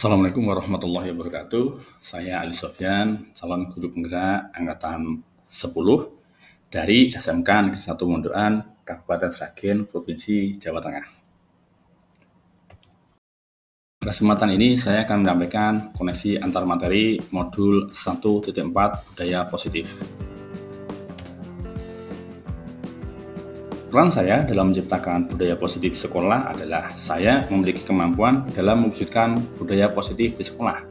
Assalamualaikum warahmatullahi wabarakatuh. Saya Ali Sofyan, calon guru penggerak angkatan 10 dari SMK Negeri 1 Mondoan, Kabupaten Sragen, Provinsi Jawa Tengah. Pada kesempatan ini saya akan menyampaikan koneksi antar materi modul 1.4 Budaya Positif. Peran saya dalam menciptakan budaya positif di sekolah adalah saya memiliki kemampuan dalam mewujudkan budaya positif di sekolah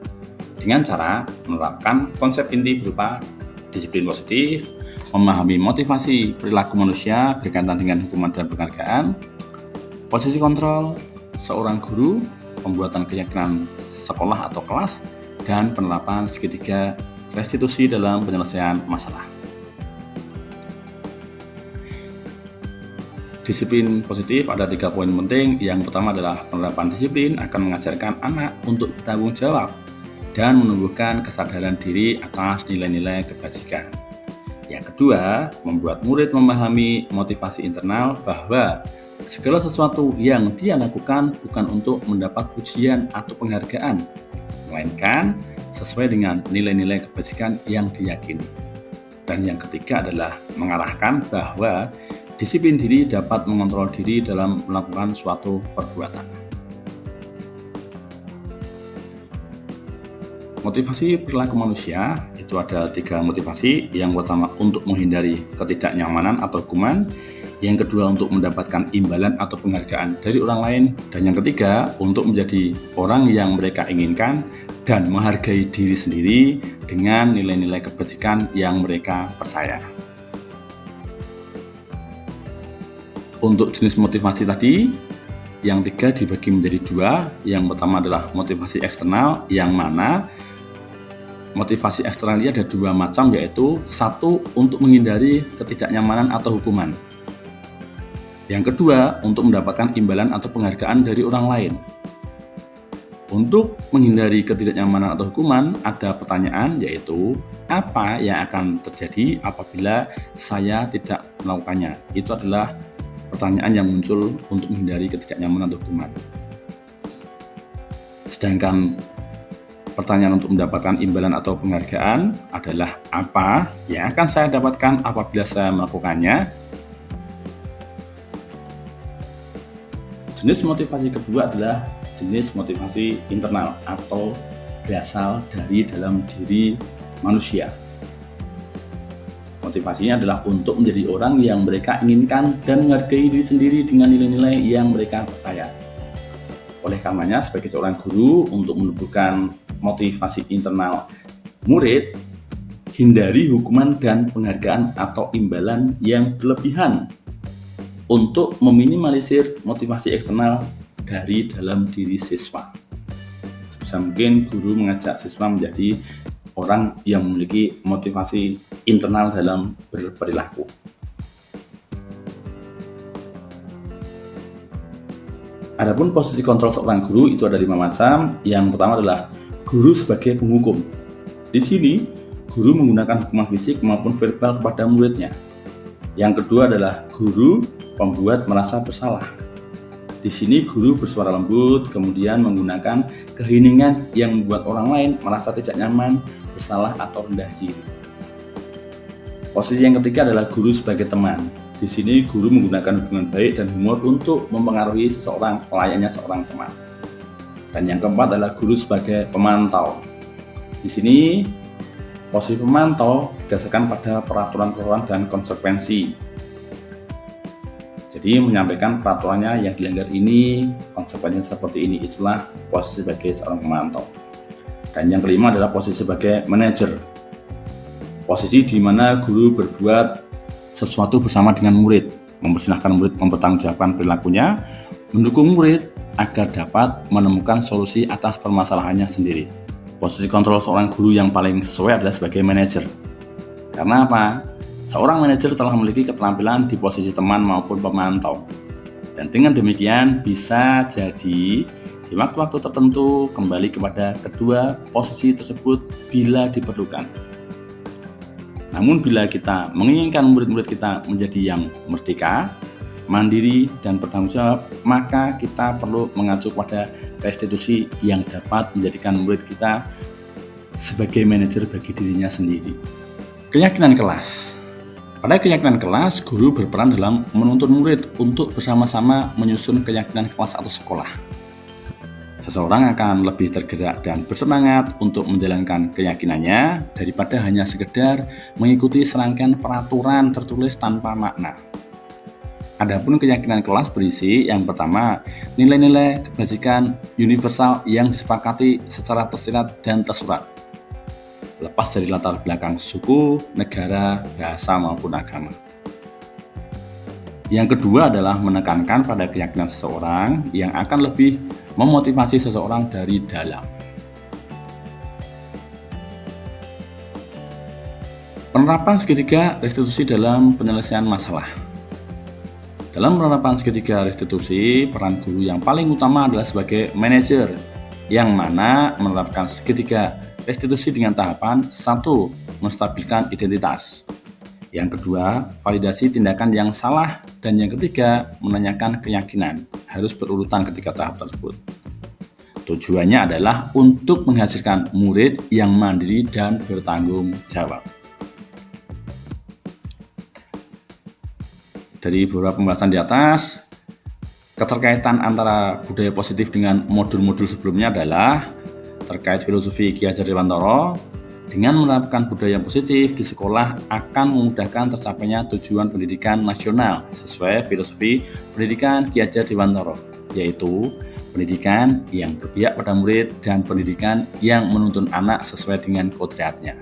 dengan cara menerapkan konsep inti berupa disiplin positif, memahami motivasi perilaku manusia berkaitan dengan hukuman dan penghargaan, posisi kontrol seorang guru, pembuatan keyakinan sekolah atau kelas, dan penerapan segitiga restitusi dalam penyelesaian masalah. Disiplin positif ada 3 poin penting. Yang pertama adalah penerapan disiplin akan mengajarkan anak untuk bertanggung jawab dan menumbuhkan kesadaran diri atas nilai-nilai kebajikan. Yang kedua, membuat murid memahami motivasi internal bahwa segala sesuatu yang dia lakukan bukan untuk mendapat pujian atau penghargaan, melainkan sesuai dengan nilai-nilai kebajikan yang diyakini. Dan yang ketiga adalah mengarahkan bahwa disiplin diri dapat mengontrol diri dalam melakukan suatu perbuatan. Motivasi perilaku manusia itu ada 3 motivasi. Yang pertama untuk menghindari ketidaknyamanan atau hukuman, yang kedua untuk mendapatkan imbalan atau penghargaan dari orang lain, dan yang ketiga untuk menjadi orang yang mereka inginkan dan menghargai diri sendiri dengan nilai-nilai kebajikan yang mereka percaya. Untuk jenis motivasi tadi, yang 3 dibagi menjadi 2. Yang pertama adalah motivasi eksternal, yang mana motivasi eksternal ini ada 2 macam, yaitu 1 untuk menghindari ketidaknyamanan atau hukuman. Yang kedua, untuk mendapatkan imbalan atau penghargaan dari orang lain. Untuk menghindari ketidaknyamanan atau hukuman, ada pertanyaan, yaitu apa yang akan terjadi apabila saya tidak melakukannya? Itu adalah pertanyaan yang muncul untuk menghindari ketidaknyamanan atau hukuman. Sedangkan pertanyaan untuk mendapatkan imbalan atau penghargaan adalah apa yang akan saya dapatkan apabila saya melakukannya. Jenis motivasi kedua adalah jenis motivasi internal atau berasal dari dalam diri manusia. Motivasinya adalah untuk menjadi orang yang mereka inginkan dan menghargai diri sendiri dengan nilai-nilai yang mereka percaya. Oleh karenanya, sebagai seorang guru, untuk menumbuhkan motivasi internal murid, hindari hukuman dan penghargaan atau imbalan yang berlebihan untuk meminimalisir motivasi eksternal dari dalam diri siswa. Sebisa mungkin guru mengajak siswa menjadi orang yang memiliki motivasi internal dalam berperilaku. Adapun posisi kontrol seorang guru itu ada 5 macam. Yang pertama adalah guru sebagai penghukum. Di sini, guru menggunakan hukuman fisik maupun verbal kepada muridnya. Yang kedua adalah guru pembuat merasa bersalah. Di sini guru bersuara lembut, kemudian menggunakan keheningan yang membuat orang lain merasa tidak nyaman, bersalah atau rendah diri. Posisi yang ketiga adalah guru sebagai teman. Di sini guru menggunakan hubungan baik dan humor untuk mempengaruhi seseorang layaknya seorang teman. Dan yang keempat adalah guru sebagai pemantau. Di sini posisi pemantau berdasarkan pada peraturan-peraturan dan konsekuensi. Jadi menyampaikan peraturannya yang dilanggar ini, konsekuensinya seperti ini. Itulah posisi sebagai seorang pemantau. Dan yang kelima adalah posisi sebagai manajer. Posisi di mana guru berbuat sesuatu bersama dengan murid, mempersilahkan murid mempertanggungjawabkan perilakunya, mendukung murid agar dapat menemukan solusi atas permasalahannya sendiri. Posisi kontrol seorang guru yang paling sesuai adalah sebagai manajer. Karena apa? Seorang manajer telah memiliki keterampilan di posisi teman maupun pemantau. Dan dengan demikian bisa jadi di waktu-waktu tertentu kembali kepada kedua posisi tersebut bila diperlukan. Namun bila kita menginginkan murid-murid kita menjadi yang merdeka, mandiri, dan bertanggung jawab, maka kita perlu mengacu pada restitusi yang dapat menjadikan murid kita sebagai manajer bagi dirinya sendiri. Keyakinan kelas. Pada keyakinan kelas, guru berperan dalam menuntun murid untuk bersama-sama menyusun keyakinan kelas atau sekolah. Seseorang akan lebih tergerak dan bersemangat untuk menjalankan keyakinannya daripada hanya sekedar mengikuti serangkaian peraturan tertulis tanpa makna. Adapun keyakinan kelas berisi yang pertama, nilai-nilai kebajikan universal yang disepakati secara tersirat dan tersurat, lepas dari latar belakang suku, negara, bahasa maupun agama. Yang kedua adalah menekankan pada keyakinan seseorang yang akan lebih memotivasi seseorang dari dalam. Penerapan segitiga restitusi dalam penyelesaian masalah. Dalam penerapan segitiga restitusi, peran guru yang paling utama adalah sebagai manajer, yang mana menerapkan segitiga restitusi dengan tahapan 1. Menstabilkan identitas. Yang kedua, validasi tindakan yang salah. Dan yang ketiga, menanyakan keyakinan. Harus berurutan ketiga tahap tersebut. Tujuannya adalah untuk menghasilkan murid yang mandiri dan bertanggung jawab. Dari beberapa pembahasan di atas, keterkaitan antara budaya positif dengan modul-modul sebelumnya adalah terkait filosofi Ki Hajar Dewantara. Dengan menerapkan budaya positif di sekolah akan memudahkan tercapainya tujuan pendidikan nasional sesuai filosofi pendidikan Ki Hajar Dewantara, yaitu pendidikan yang berpihak pada murid dan pendidikan yang menuntun anak sesuai dengan kodratnya.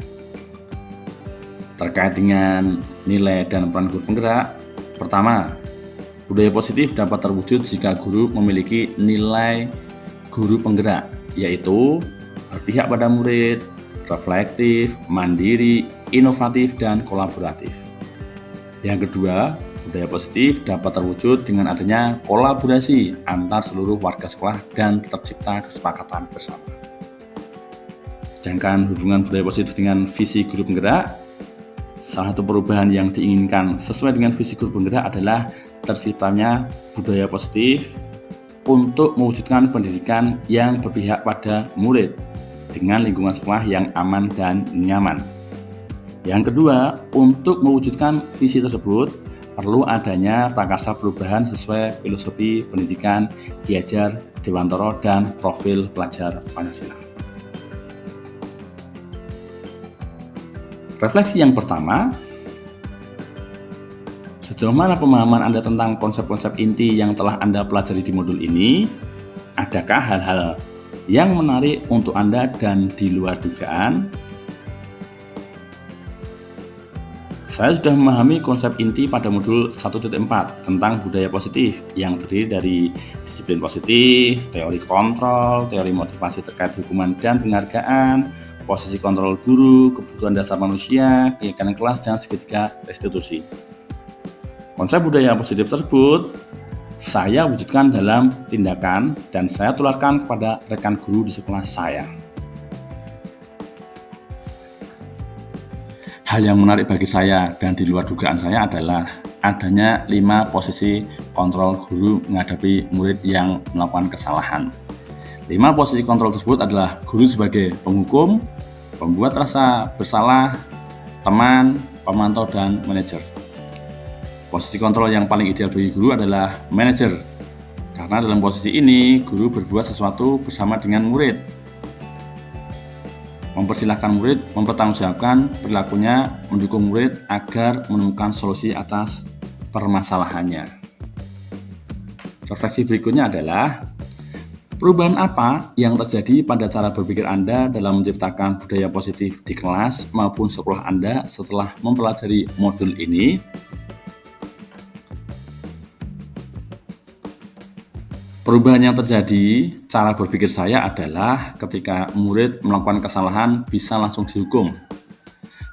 Terkait dengan nilai dan peran guru penggerak, pertama, budaya positif dapat terwujud jika guru memiliki nilai guru penggerak, yaitu berpihak pada murid, reflektif, mandiri, inovatif, dan kolaboratif. Yang kedua, budaya positif dapat terwujud dengan adanya kolaborasi antar seluruh warga sekolah dan tercipta kesepakatan bersama. Sedangkan hubungan budaya positif dengan visi guru penggerak, salah satu perubahan yang diinginkan sesuai dengan visi guru penggerak adalah terciptanya budaya positif untuk mewujudkan pendidikan yang berpihak pada murid dengan lingkungan sekolah yang aman dan nyaman. Yang kedua, untuk mewujudkan visi tersebut perlu adanya prakarsa perubahan sesuai filosofi pendidikan Ki Hajar Dewantara dan profil pelajar Pancasila. Refleksi yang pertama, sejauh mana pemahaman Anda tentang konsep-konsep inti yang telah Anda pelajari di modul ini? Adakah hal-hal yang menarik untuk Anda dan di luar dugaan? Saya sudah memahami konsep inti pada modul 1.4 tentang budaya positif yang terdiri dari disiplin positif, teori kontrol, teori motivasi terkait hukuman dan penghargaan, posisi kontrol guru, kebutuhan dasar manusia, keyakinan kelas, dan segitiga restitusi. Konsep budaya positif tersebut saya wujudkan dalam tindakan dan saya tularkan kepada rekan guru di sekolah saya. Hal yang menarik bagi saya dan di luar dugaan saya adalah adanya 5 posisi kontrol guru menghadapi murid yang melakukan kesalahan. 5 posisi kontrol tersebut adalah guru sebagai penghukum, pembuat rasa bersalah, teman, pemantau, dan manajer. Posisi kontrol yang paling ideal bagi guru adalah manajer, karena dalam posisi ini guru berbuat sesuatu bersama dengan murid, mempersilahkan murid mempertanggungjawabkan perilakunya, mendukung murid agar menemukan solusi atas permasalahannya. Refleksi berikutnya adalah perubahan apa yang terjadi pada cara berpikir Anda dalam menciptakan budaya positif di kelas maupun sekolah Anda setelah mempelajari modul ini? Perubahan yang terjadi, cara berpikir saya adalah ketika murid melakukan kesalahan bisa langsung dihukum.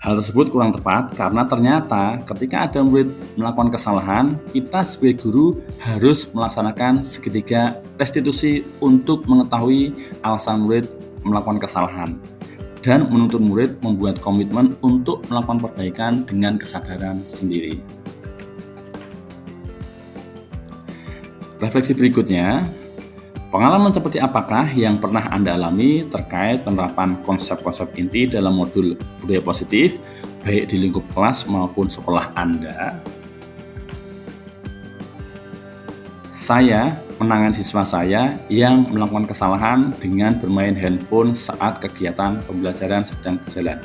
Hal tersebut kurang tepat karena ternyata ketika ada murid melakukan kesalahan, kita sebagai guru harus melaksanakan segitiga restitusi untuk mengetahui alasan murid melakukan kesalahan dan menuntun murid membuat komitmen untuk melakukan perbaikan dengan kesadaran sendiri. Refleksi berikutnya, Pengalaman seperti apakah yang pernah Anda alami terkait penerapan konsep-konsep inti dalam modul budaya positif, baik di lingkup kelas maupun sekolah Anda? Saya menangani siswa saya yang melakukan kesalahan dengan bermain handphone saat kegiatan pembelajaran sedang berjalan.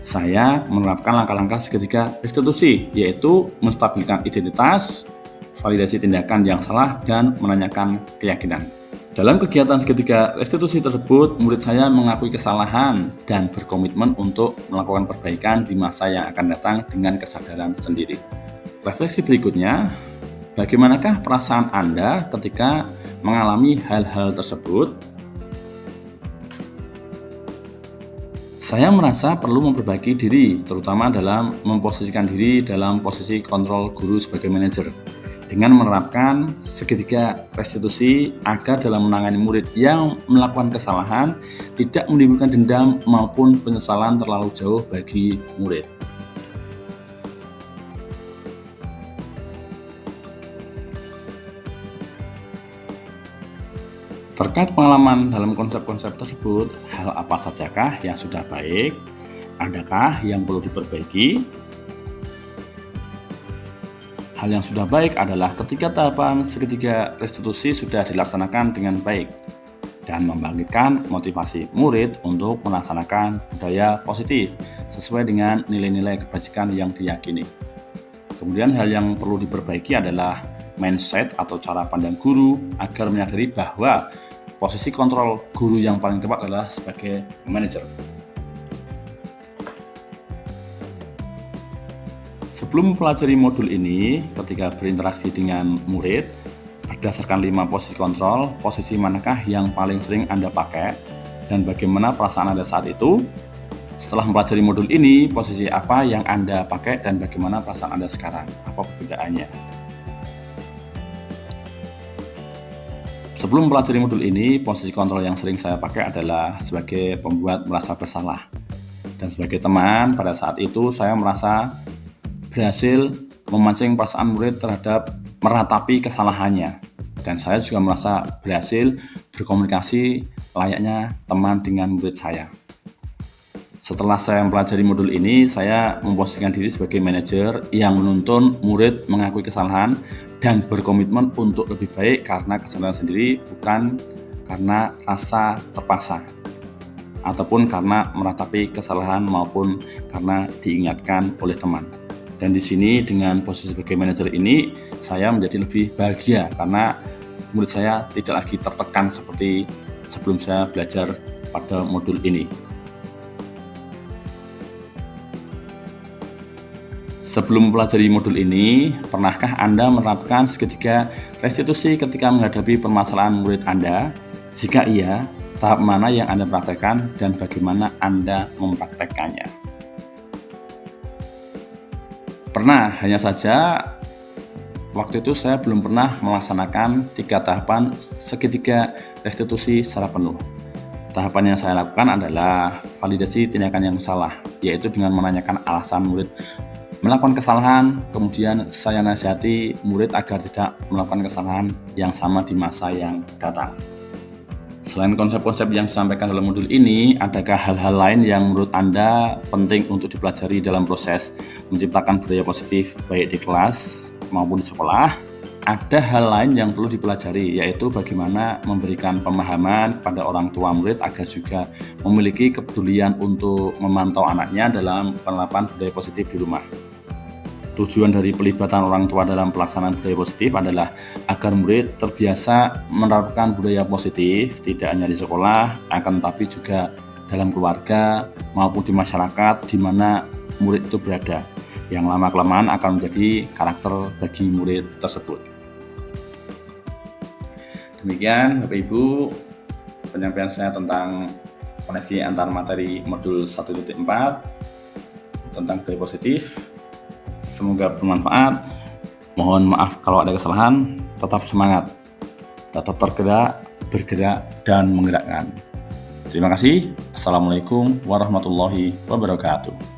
Saya menerapkan langkah-langkah seketika restitusi, yaitu menstabilkan identitas, validasi tindakan yang salah, dan menanyakan keyakinan. Dalam kegiatan seketika restitusi tersebut, murid saya mengakui kesalahan dan berkomitmen untuk melakukan perbaikan di masa yang akan datang dengan kesadaran sendiri. Refleksi berikutnya, bagaimanakah perasaan Anda ketika mengalami hal-hal tersebut? Saya merasa perlu memperbaiki diri, terutama dalam memposisikan diri dalam posisi kontrol guru sebagai manajer, dengan menerapkan seketika restitusi agar dalam menangani murid yang melakukan kesalahan tidak menimbulkan dendam maupun penyesalan terlalu jauh bagi murid. Terkait pengalaman dalam konsep-konsep tersebut, hal apa sajakah yang sudah baik? Adakah yang perlu diperbaiki? Hal yang sudah baik adalah ketika tahapan seketika restitusi sudah dilaksanakan dengan baik dan membangkitkan motivasi murid untuk melaksanakan budaya positif sesuai dengan nilai-nilai kebajikan yang diyakini. Kemudian hal yang perlu diperbaiki adalah mindset atau cara pandang guru agar menyadari bahwa posisi kontrol guru yang paling tepat adalah sebagai manajer. Sebelum mempelajari modul ini, ketika berinteraksi dengan murid, berdasarkan 5 posisi kontrol, posisi manakah yang paling sering Anda pakai dan bagaimana perasaan Anda saat itu? Setelah mempelajari modul ini, posisi apa yang Anda pakai dan bagaimana perasaan Anda sekarang? Apa perbedaannya? Sebelum mempelajari modul ini, posisi kontrol yang sering saya pakai adalah sebagai pembuat merasa bersalah. Dan sebagai teman, pada saat itu saya merasa berhasil memancing perasaan murid terhadap meratapi kesalahannya. Dan saya juga merasa berhasil berkomunikasi layaknya teman dengan murid saya. Setelah saya mempelajari modul ini, saya memposisikan diri sebagai manajer yang menuntun murid mengakui kesalahan dan berkomitmen untuk lebih baik karena kesadaran sendiri, bukan karena rasa terpaksa ataupun karena meratapi kesalahan maupun karena diingatkan oleh teman. Dan di sini dengan posisi sebagai manajer ini, saya menjadi lebih bahagia karena murid saya tidak lagi tertekan seperti sebelum saya belajar pada modul ini. Sebelum mempelajari modul ini, pernahkah Anda menerapkan seketika restitusi ketika menghadapi permasalahan murid Anda? Jika iya, tahap mana yang Anda praktekkan dan bagaimana Anda mempraktekkannya? Pernah, hanya saja waktu itu saya belum pernah melaksanakan 3 tahapan seketika restitusi secara penuh. Tahapan yang saya lakukan adalah validasi tindakan yang salah, yaitu dengan menanyakan alasan murid melakukan kesalahan, kemudian saya nasihati murid agar tidak melakukan kesalahan yang sama di masa yang datang. Selain konsep-konsep yang disampaikan dalam modul ini, adakah hal-hal lain yang menurut Anda penting untuk dipelajari dalam proses menciptakan budaya positif baik di kelas maupun di sekolah? Ada hal lain yang perlu dipelajari, yaitu bagaimana memberikan pemahaman kepada orang tua murid agar juga memiliki kepedulian untuk memantau anaknya dalam penerapan budaya positif di rumah. Tujuan dari pelibatan orang tua dalam pelaksanaan budaya positif adalah agar murid terbiasa menerapkan budaya positif tidak hanya di sekolah, akan tetapi juga dalam keluarga maupun di masyarakat di mana murid itu berada, yang lama-kelamaan akan menjadi karakter bagi murid tersebut. Demikian Bapak Ibu penyampaian saya tentang koneksi antar materi modul 1.4 tentang budaya positif. Semoga bermanfaat. Mohon maaf kalau ada kesalahan. Tetap semangat, tetap tergerak, bergerak, dan menggerakkan. Terima kasih. Assalamualaikum warahmatullahi wabarakatuh.